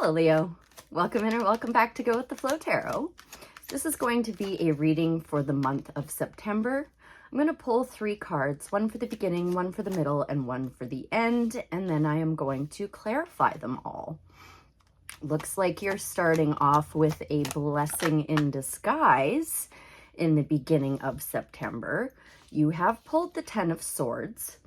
Hello, Leo. Welcome in or welcome back to Go With The Flow Tarot. This is going to be a reading for the month of September. I'm going to pull 3 cards, one for the beginning, one for the middle, and one for the end, and then I am going to clarify them all. Looks like you're starting off with a blessing in disguise in the beginning of September. You have pulled the 10 of Swords.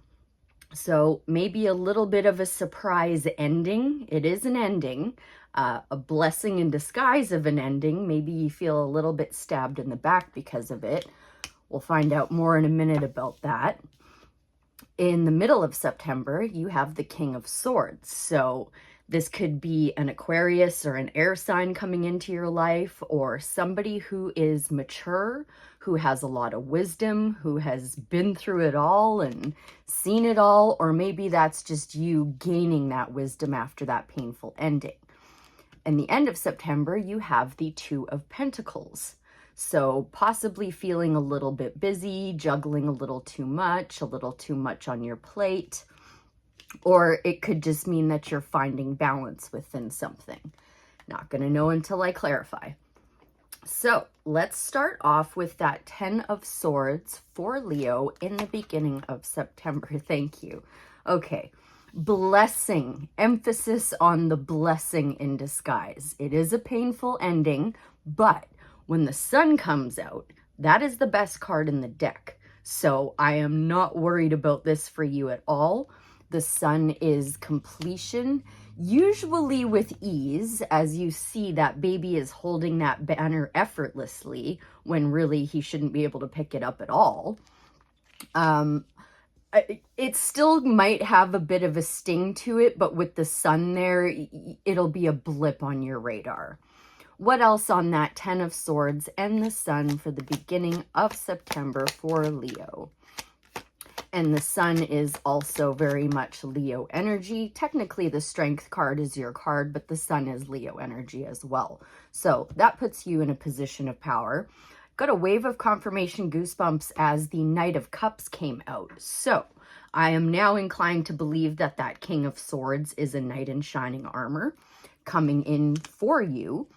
So maybe a little bit of a surprise ending. It is an ending, a blessing in disguise of an ending. Maybe you feel a little bit stabbed in the back because of it. We'll find out more in a minute about that. In the middle of September, you have the King of Swords. So this could be an Aquarius or an air sign coming into your life, or somebody who is mature, who has a lot of wisdom, who has been through it all and seen it all, or maybe that's just you gaining that wisdom after that painful ending. In the end of September, you have the 2 of Pentacles. So possibly feeling a little bit busy, juggling a little too much on your plate, or it could just mean that you're finding balance within something. Not going to know until I clarify. So let's start off with that 10 of Swords for Leo in the beginning of September. Thank you. Okay. Blessing. Emphasis on the blessing in disguise. It is a painful ending, but when the sun comes out, that is the best card in the deck. So I am not worried about this for you at all. The sun is completion, usually with ease, as you see that baby is holding that banner effortlessly when really he shouldn't be able to pick it up at all. It still might have a bit of a sting to it, but with the sun there, it'll be a blip on your radar. What else on that 10 of Swords and the sun for the beginning of September for Leo? And the sun is also very much Leo energy. Technically, the strength card is your card, but the sun is Leo energy as well. So that puts you in a position of power. Got a wave of confirmation goosebumps as the Knight of Cups came out. So I am now inclined to believe that that King of Swords is a knight in shining armor coming in for you.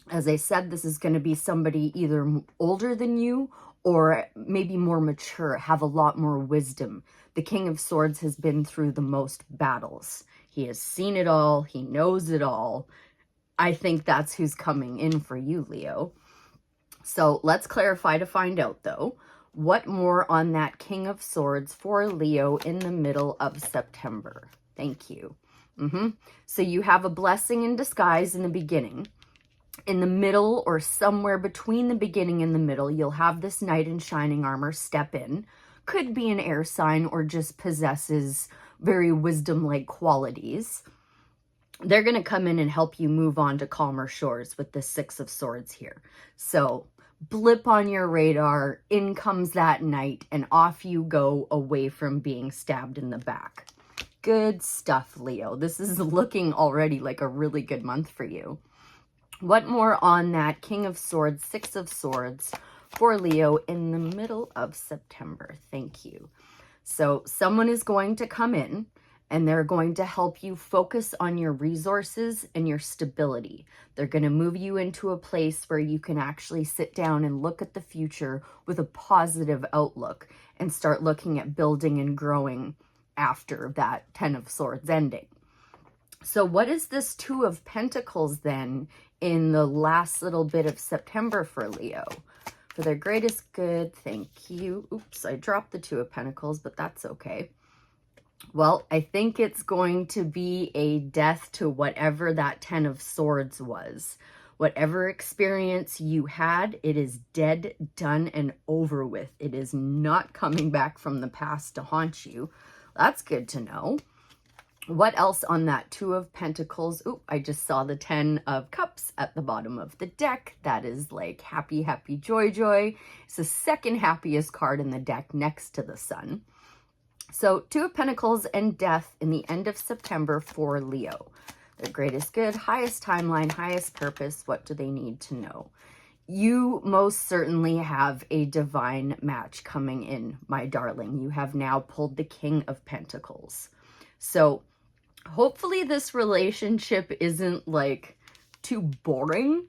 As I said, this is going to be somebody either older than you or maybe more mature, have a lot more wisdom. The King of Swords has been through the most battles. He has seen it all. He knows it all. I think that's who's coming in for you, Leo. So let's clarify to find out, though. What more on that King of Swords for Leo in the middle of September? Thank you. So you have a blessing in disguise in the beginning. In the middle, or somewhere between the beginning and the middle, you'll have this knight in shining armor step in. Could be an air sign or just possesses very wisdom-like qualities. They're going to come in and help you move on to calmer shores with the 6 of Swords here. So blip on your radar, in comes that knight, and off you go away from being stabbed in the back. Good stuff, Leo. This is looking already like a really good month for you. What more on that King of Swords, 6 of Swords for Leo in the middle of September? Thank you. So someone is going to come in and they're going to help you focus on your resources and your stability. They're going to move you into a place where you can actually sit down and look at the future with a positive outlook and start looking at building and growing after that 10 of Swords ending. So what is this 2 of Pentacles then in the last little bit of September for Leo? For their greatest good, thank you. Oops, I dropped the 2 of Pentacles, but that's okay. Well, I think it's going to be a death to whatever that 10 of Swords was. Whatever experience you had, it is dead, done, and over with. It is not coming back from the past to haunt you. That's good to know. What else on that 2 of Pentacles? Oop, I just saw the 10 of Cups at the bottom of the deck. That is like happy, happy, joy, joy. It's the second happiest card in the deck next to the sun. So 2 of Pentacles and death in the end of September for Leo. Their greatest good, highest timeline, highest purpose. What do they need to know? You most certainly have a divine match coming in, my darling. You have now pulled the King of Pentacles. So Hopefully this relationship isn't like too boring.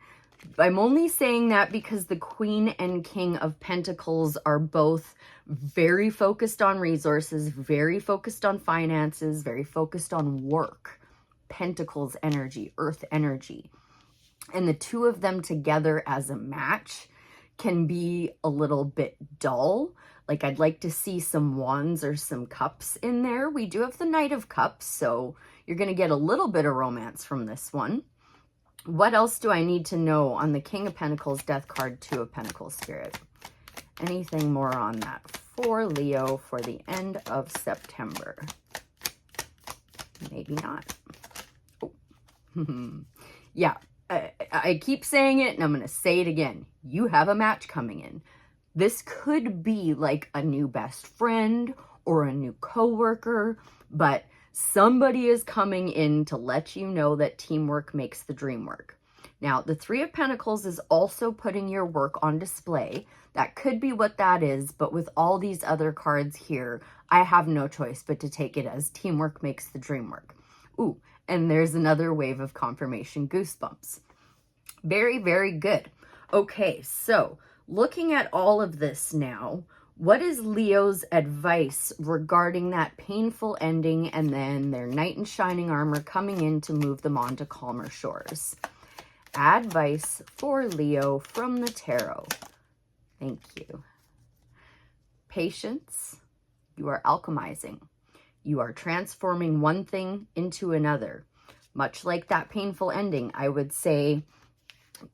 I'm only saying that because the Queen and King of Pentacles are both very focused on resources, very focused on finances, very focused on work. Pentacles energy, earth energy. And the two of them together as a match can be a little bit dull. Like, I'd like to see some wands or some cups in there. We do have the Knight of Cups, so you're going to get a little bit of romance from this one. What else do I need to know on the King of Pentacles, Death card, Two of Pentacles, Spirit? Anything more on that for Leo for the end of September? Maybe not. Oh. Yeah, I keep saying it and I'm going to say it again. You have a match coming in. This could be like a new best friend or a new coworker, but somebody is coming in to let you know that teamwork makes the dream work. Now, the Three of Pentacles is also putting your work on display. That could be what that is, but with all these other cards here, I have no choice but to take it as teamwork makes the dream work. Ooh, and there's another wave of confirmation goosebumps. Very, very good. Okay, so looking at all of this now, what is Leo's advice regarding that painful ending and then their knight in shining armor coming in to move them on to calmer shores? Advice for Leo from the tarot. Thank you. Patience. You are alchemizing. You are transforming one thing into another. Much like that painful ending, I would say,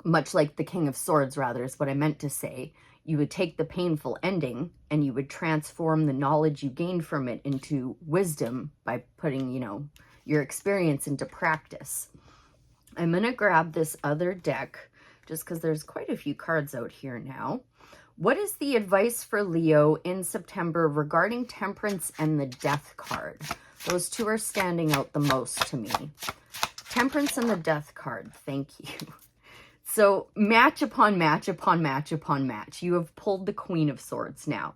much like the King of Swords, rather, is what I meant to say. You would take the painful ending and you would transform the knowledge you gained from it into wisdom by putting, you know, your experience into practice. I'm going to grab this other deck just because there's quite a few cards out here now. What is the advice for Leo in September regarding Temperance and the Death card? Those two are standing out the most to me. Temperance and the Death card. Thank you. So match upon match upon match upon match. You have pulled the Queen of Swords now.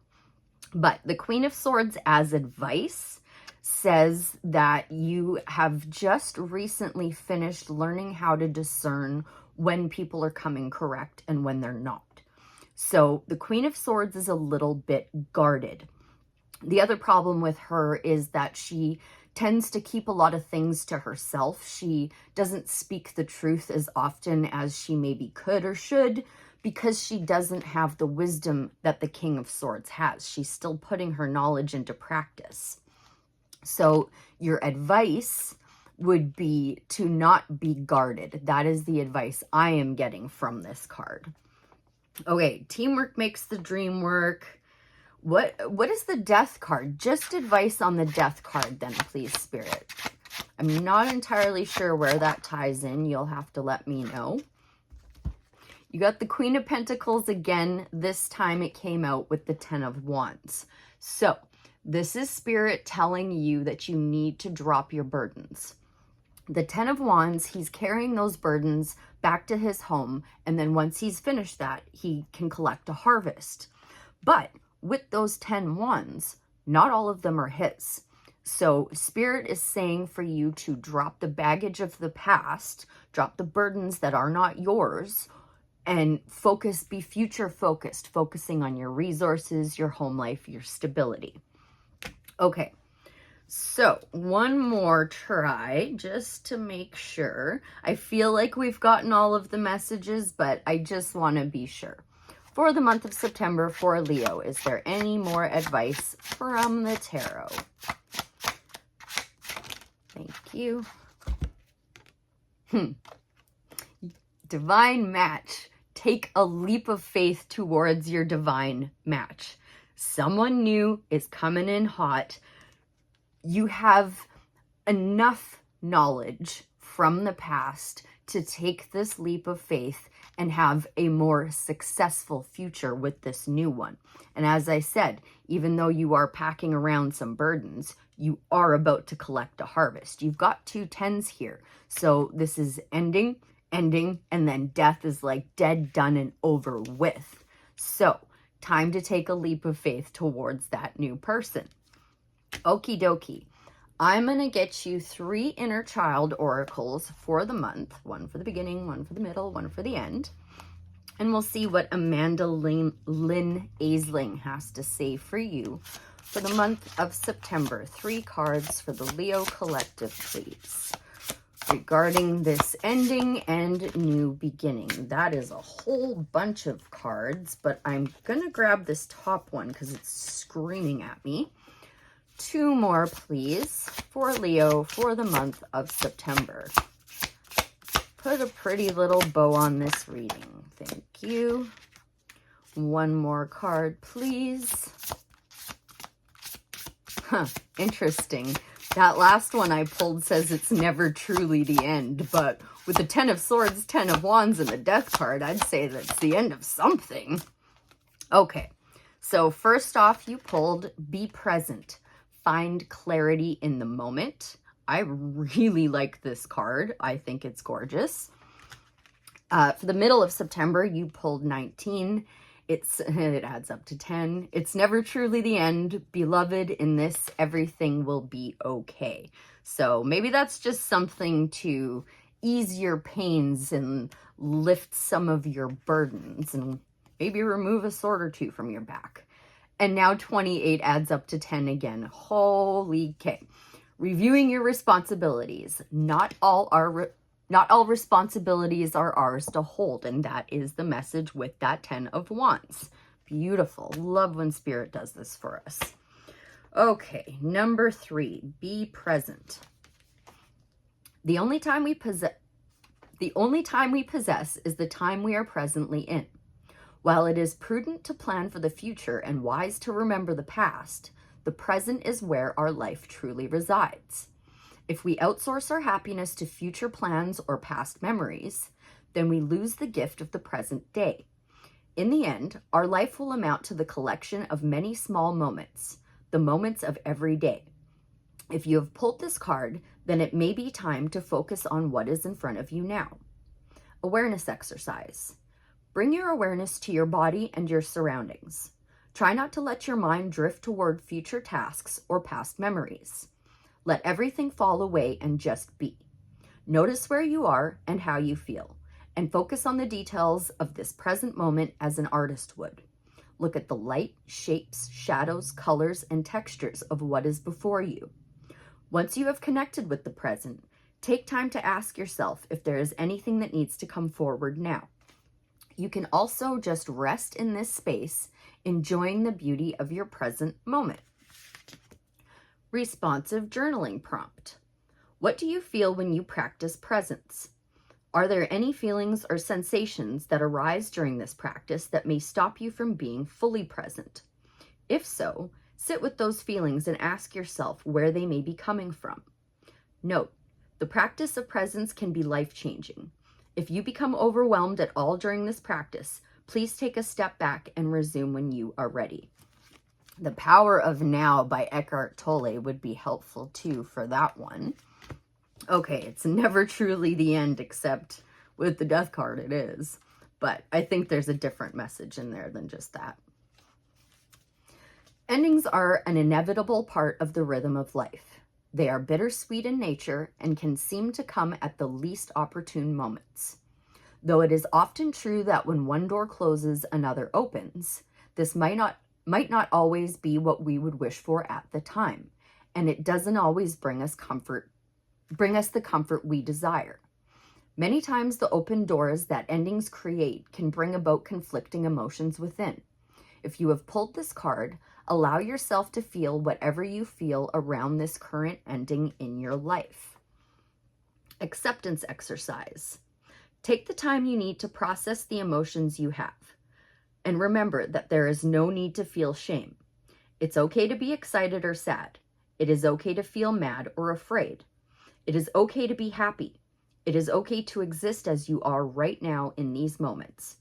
But the Queen of Swords as advice says that you have just recently finished learning how to discern when people are coming correct and when they're not. So the Queen of Swords is a little bit guarded. The other problem with her is that she tends to keep a lot of things to herself. She doesn't speak the truth as often as she maybe could or should because she doesn't have the wisdom that the King of Swords has. She's still putting her knowledge into practice. So your advice would be to not be guarded. That is the advice I am getting from this card. Okay, teamwork makes the dream work. What is the Death card? Just advice on the Death card then, please, Spirit. I'm not entirely sure where that ties in. You'll have to let me know. You got the Queen of Pentacles again. This time it came out with the Ten of Wands. So this is Spirit telling you that you need to drop your burdens. The Ten of Wands, he's carrying those burdens back to his home, and then once he's finished that, he can collect a harvest. But with those 10 wands, not all of them are his. So Spirit is saying for you to drop the baggage of the past, drop the burdens that are not yours, and focus, be future focused, focusing on your resources, your home life, your stability. Okay. So one more try just to make sure. I feel like we've gotten all of the messages, but I just want to be sure. For the month of September for Leo, is there any more advice from the tarot? Thank you. Divine match. Take a leap of faith towards your divine match. Someone new is coming in hot. You have enough knowledge from the past to take this leap of faith and have a more successful future with this new one. And as I said, even though you are packing around some burdens, you are about to collect a harvest. You've got 2 10s here. So this is ending, and then death is like dead, done, and over with. So time to take a leap of faith towards that new person. Okie dokie. I'm going to get you 3 inner child oracles for the month. One for the beginning, one for the middle, one for the end. And we'll see what Amanda Lynn Aisling has to say for you for the month of September. 3 cards for the Leo Collective, please, regarding this ending and new beginning. That is a whole bunch of cards, but I'm going to grab this top one because it's screaming at me. 2 more, please, for Leo for the month of September. Put a pretty little bow on this reading. Thank you. 1 more card, please. Huh, interesting. That last one I pulled says it's never truly the end, but with the 10 of Swords, 10 of Wands, and the Death card, I'd say that's the end of something. Okay, so first off, you pulled Be Present. Find clarity in the moment. I really like this card. I think it's gorgeous. For the middle of September, you pulled 19. It adds up to 10. It's never truly the end. Beloved, in this, everything will be okay. So maybe that's just something to ease your pains and lift some of your burdens and maybe remove a sword or 2 from your back. And now 28 adds up to 10 again. Holy K. Reviewing your responsibilities. Not all responsibilities are ours to hold, and that is the message with that 10 of Wands. Beautiful. Love when Spirit does this for us. Okay, number 3, be present. The only time we possess is the time we are presently in. While it is prudent to plan for the future and wise to remember the past, the present is where our life truly resides. If we outsource our happiness to future plans or past memories, then we lose the gift of the present day. In the end, our life will amount to the collection of many small moments, the moments of every day. If you have pulled this card, then it may be time to focus on what is in front of you now. Awareness exercise. Bring your awareness to your body and your surroundings. Try not to let your mind drift toward future tasks or past memories. Let everything fall away and just be. Notice where you are and how you feel, and focus on the details of this present moment as an artist would. Look at the light, shapes, shadows, colors, and textures of what is before you. Once you have connected with the present, take time to ask yourself if there is anything that needs to come forward now. You can also just rest in this space, enjoying the beauty of your present moment. Responsive journaling prompt. What do you feel when you practice presence? Are there any feelings or sensations that arise during this practice that may stop you from being fully present? If so, sit with those feelings and ask yourself where they may be coming from. Note, the practice of presence can be life-changing. If you become overwhelmed at all during this practice, please take a step back and resume when you are ready. The Power of Now by Eckhart Tolle would be helpful too for that one. Okay, it's never truly the end, except with the Death card it is. But I think there's a different message in there than just that. Endings are an inevitable part of the rhythm of life. They are bittersweet in nature and can seem to come at the least opportune moments. Though it is often true that when one door closes, another opens, this might not always be what we would wish for at the time, and it doesn't always bring us the comfort we desire. Many times the open doors that endings create can bring about conflicting emotions within. If you have pulled this card, allow yourself to feel whatever you feel around this current ending in your life. Acceptance exercise. Take the time you need to process the emotions you have. And remember that there is no need to feel shame. It's okay to be excited or sad. It is okay to feel mad or afraid. It is okay to be happy. It is okay to exist as you are right now in these moments.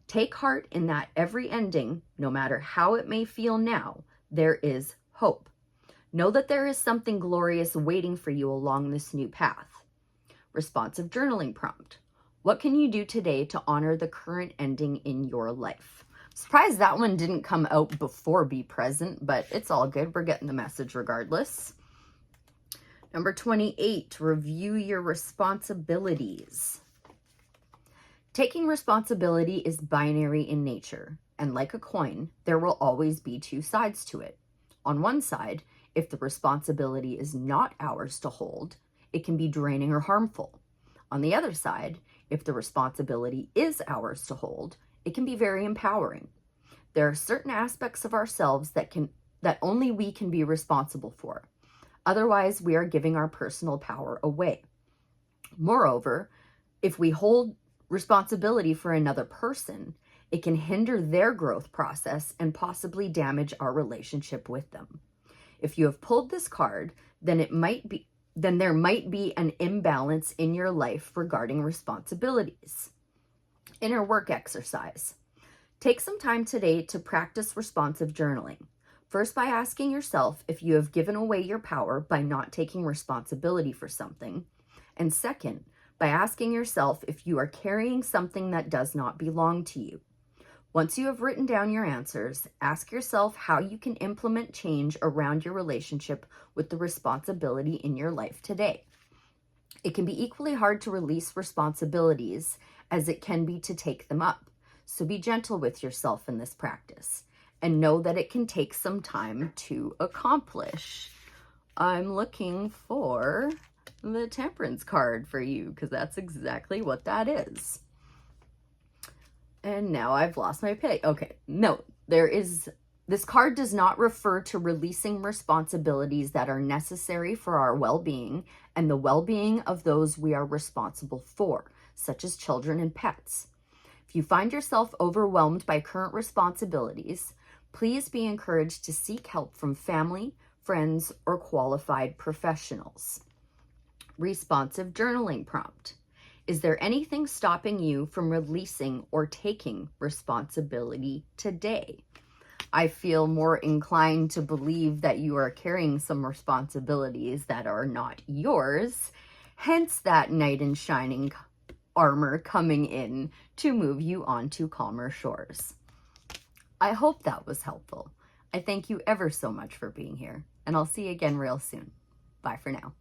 Take heart in that every ending, no matter how it may feel now, there is hope. Know that there is something glorious waiting for you along this new path. Responsive journaling prompt. What can you do today to honor the current ending in your life? Surprised that one didn't come out before Be Present, but it's all good. We're getting the message regardless. Number 28, review your responsibilities. Taking responsibility is binary in nature, and like a coin, there will always be two sides to it. On one side, if the responsibility is not ours to hold, it can be draining or harmful. On the other side, if the responsibility is ours to hold, it can be very empowering. There are certain aspects of ourselves that only we can be responsible for. Otherwise, we are giving our personal power away. Moreover, if we hold responsibility for another person, it can hinder their growth process and possibly damage our relationship with them. If you have pulled this card, then there might be an imbalance in your life regarding responsibilities. Inner work exercise. Take some time today to practice responsive journaling. First, by asking yourself if you have given away your power by not taking responsibility for something. And second, by asking yourself if you are carrying something that does not belong to you. Once you have written down your answers, ask yourself how you can implement change around your relationship with the responsibility in your life today. It can be equally hard to release responsibilities as it can be to take them up. So be gentle with yourself in this practice and know that it can take some time to accomplish. I'm looking for the Temperance card for you because that's exactly what that is. And now I've lost my page. Okay, no, this card does not refer to releasing responsibilities that are necessary for our well-being and the well-being of those we are responsible for, such as children and pets. If you find yourself overwhelmed by current responsibilities, please be encouraged to seek help from family, friends, or qualified professionals. Responsive journaling prompt. Is there anything stopping you from releasing or taking responsibility today? I feel more inclined to believe that you are carrying some responsibilities that are not yours, hence that knight in shining armor coming in to move you onto calmer shores. I hope that was helpful. I thank you ever so much for being here, and I'll see you again real soon. Bye for now.